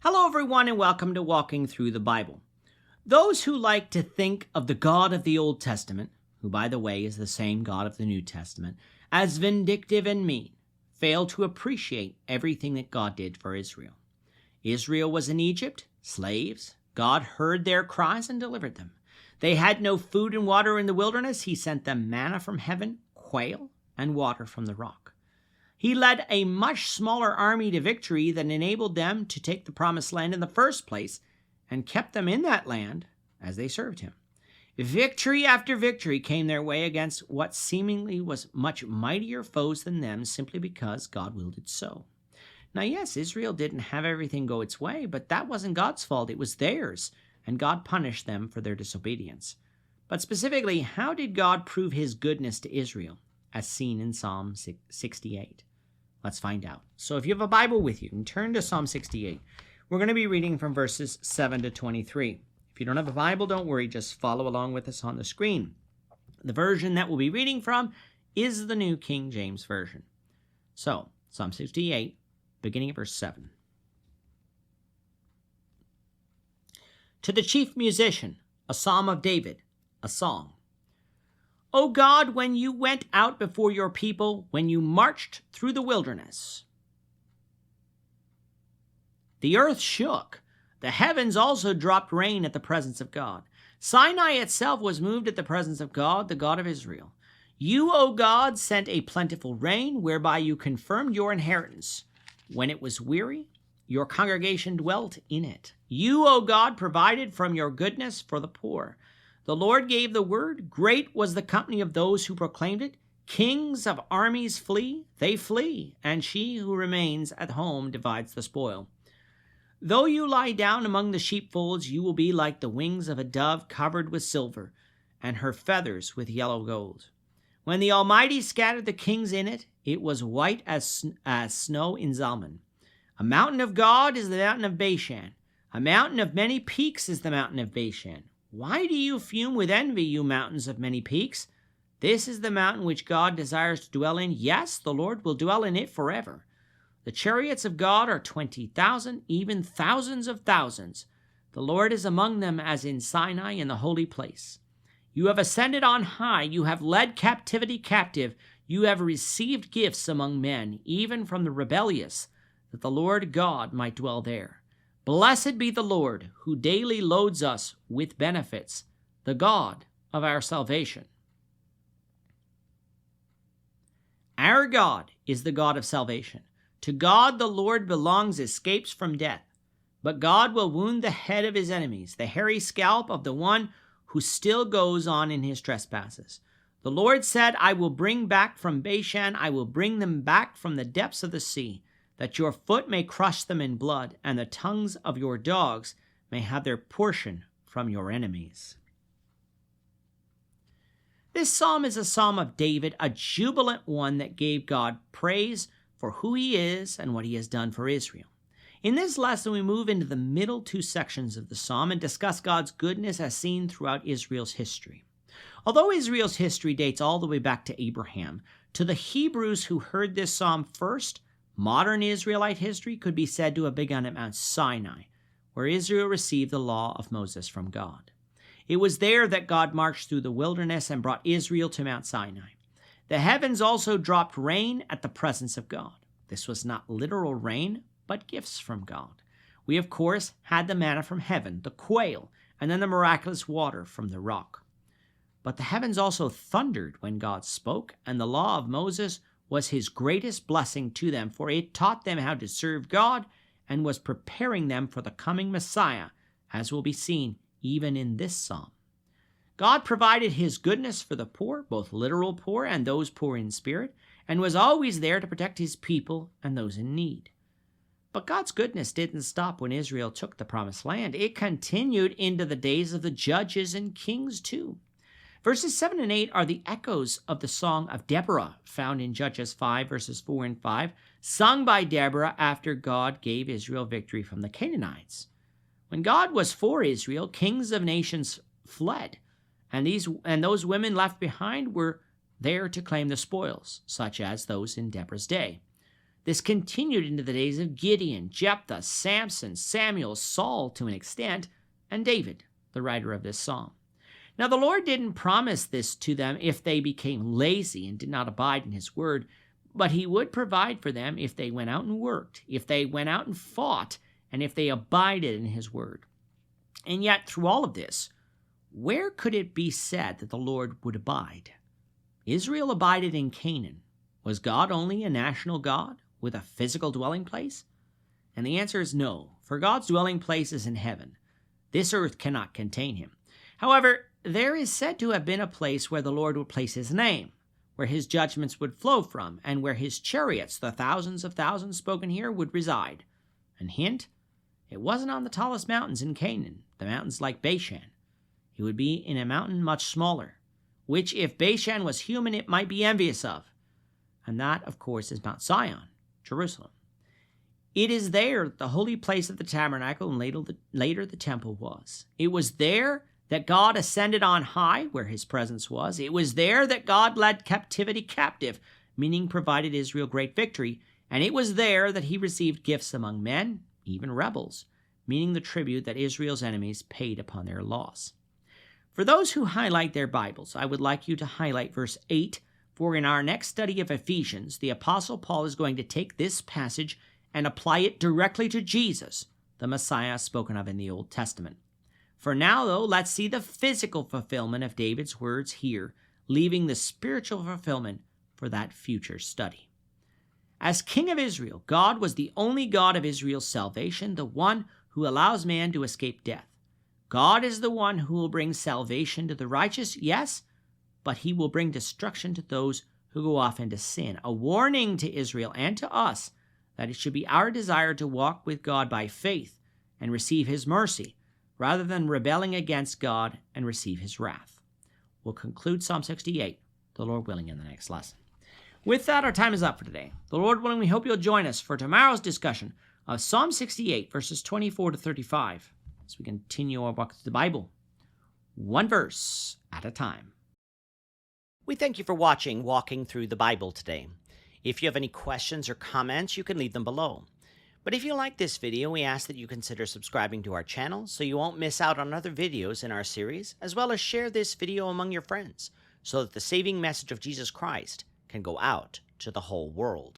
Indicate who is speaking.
Speaker 1: Hello, everyone, and welcome to Walking Through the Bible. Those who like to think of the God of the Old Testament, who, by the way, is the same God of the New Testament, as vindictive and mean, fail to appreciate everything that God did for Israel. Israel was in Egypt, slaves. God heard their cries and delivered them. They had no food and water in the wilderness. He sent them manna from heaven, quail, and water from the rock. He led a much smaller army to victory that enabled them to take the promised land in the first place and kept them in that land as they served him. Victory after victory came their way against what seemingly was much mightier foes than them simply because God willed it so. Now, yes, Israel didn't have everything go its way, but that wasn't God's fault. It was theirs, and God punished them for their disobedience. But specifically, how did God prove his goodness to Israel, as seen in Psalm 68? Let's find out. So if you have a Bible with you, and turn to Psalm 68. We're going to be reading from verses 7 to 23. If you don't have a Bible, don't worry. Just follow along with us on the screen. The version that we'll be reading from is the New King James Version. So, Psalm 68, beginning at verse 7. To the chief musician, a psalm of David, a song. O God, when you went out before your people, when you marched through the wilderness, the earth shook. The heavens also dropped rain at the presence of God. Sinai itself was moved at the presence of God, the God of Israel. You, O God, sent a plentiful rain, whereby you confirmed your inheritance. When it was weary, your congregation dwelt in it. You, O God, provided from your goodness for the poor. The Lord gave the word. Great was the company of those who proclaimed it. Kings of armies flee, they flee, and she who remains at home divides the spoil. Though you lie down among the sheepfolds, you will be like the wings of a dove covered with silver, and her feathers with yellow gold. When the Almighty scattered the kings in it, it was white as snow in Zalman. A mountain of God is the mountain of Bashan. A mountain of many peaks is the mountain of Bashan. Why do you fume with envy, you mountains of many peaks? This is the mountain which God desires to dwell in. Yes, the Lord will dwell in it forever. The chariots of God are 20,000, even thousands of thousands. The Lord is among them as in Sinai in the holy place. You have ascended on high. You have led captivity captive. You have received gifts among men, even from the rebellious, that the Lord God might dwell there. Blessed be the Lord, who daily loads us with benefits, the God of our salvation. Our God is the God of salvation. To God the Lord belongs escapes from death. But God will wound the head of his enemies, the hairy scalp of the one who still goes on in his trespasses. The Lord said, I will bring back from Bashan, I will bring them back from the depths of the sea, that your foot may crush them in blood, and the tongues of your dogs may have their portion from your enemies. This psalm is a psalm of David, a jubilant one that gave God praise for who he is and what he has done for Israel. In this lesson, we move into the middle two sections of the psalm and discuss God's goodness as seen throughout Israel's history. Although Israel's history dates all the way back to Abraham, to the Hebrews who heard this psalm first, modern Israelite history could be said to have begun at Mount Sinai, where Israel received the law of Moses from God. It was there that God marched through the wilderness and brought Israel to Mount Sinai. The heavens also dropped rain at the presence of God. This was not literal rain, but gifts from God. We, of course, had the manna from heaven, the quail, and then the miraculous water from the rock. But the heavens also thundered when God spoke, and the law of Moses was his greatest blessing to them, for it taught them how to serve God and was preparing them for the coming Messiah, as will be seen even in this psalm. God provided his goodness for the poor, both literal poor and those poor in spirit, and was always there to protect his people and those in need. But God's goodness didn't stop when Israel took the promised land. It continued into the days of the judges and kings too. Verses 7 and 8 are the echoes of the song of Deborah, found in Judges 5, verses 4 and 5, sung by Deborah after God gave Israel victory from the Canaanites. When God was for Israel, kings of nations fled, and those women left behind were there to claim the spoils, such as those in Deborah's day. This continued into the days of Gideon, Jephthah, Samson, Samuel, Saul to an extent, and David, the writer of this psalm. Now the Lord didn't promise this to them if they became lazy and did not abide in his word, but he would provide for them if they went out and worked, if they went out and fought, and if they abided in his word. And yet, through all of this, where could it be said that the Lord would abide? Israel abided in Canaan. Was God only a national God with a physical dwelling place? And the answer is no, for God's dwelling place is in heaven. This earth cannot contain him. However, there is said to have been a place where the Lord would place his name, where his judgments would flow from, and where his chariots, the thousands of thousands spoken here, would reside. And hint, it wasn't on the tallest mountains in Canaan, the mountains like Bashan. It would be in a mountain much smaller, which if Bashan was human, it might be envious of. And that, of course, is Mount Zion, Jerusalem. It is there the holy place of the tabernacle and later the temple was. It was there that God ascended on high, where his presence was. It was there that God led captivity captive, meaning provided Israel great victory. And it was there that he received gifts among men, even rebels, meaning the tribute that Israel's enemies paid upon their loss. For those who highlight their Bibles, I would like you to highlight verse 8, for in our next study of Ephesians, the Apostle Paul is going to take this passage and apply it directly to Jesus, the Messiah spoken of in the Old Testament. For now, though, let's see the physical fulfillment of David's words here, leaving the spiritual fulfillment for that future study. As King of Israel, God was the only God of Israel's salvation, the one who allows man to escape death. God is the one who will bring salvation to the righteous, yes, but he will bring destruction to those who go off into sin. A warning to Israel and to us that it should be our desire to walk with God by faith and receive his mercy, rather than rebelling against God and receive his wrath. We'll conclude Psalm 68, the Lord willing, in the next lesson. With that, our time is up for today. The Lord willing, we hope you'll join us for tomorrow's discussion of Psalm 68, verses 24 to 35, as we continue our walk through the Bible, one verse at a time. We thank you for watching Walking Through the Bible today. If you have any questions or comments, you can leave them below. But if you like this video, we ask that you consider subscribing to our channel so you won't miss out on other videos in our series, as well as share this video among your friends so that the saving message of Jesus Christ can go out to the whole world.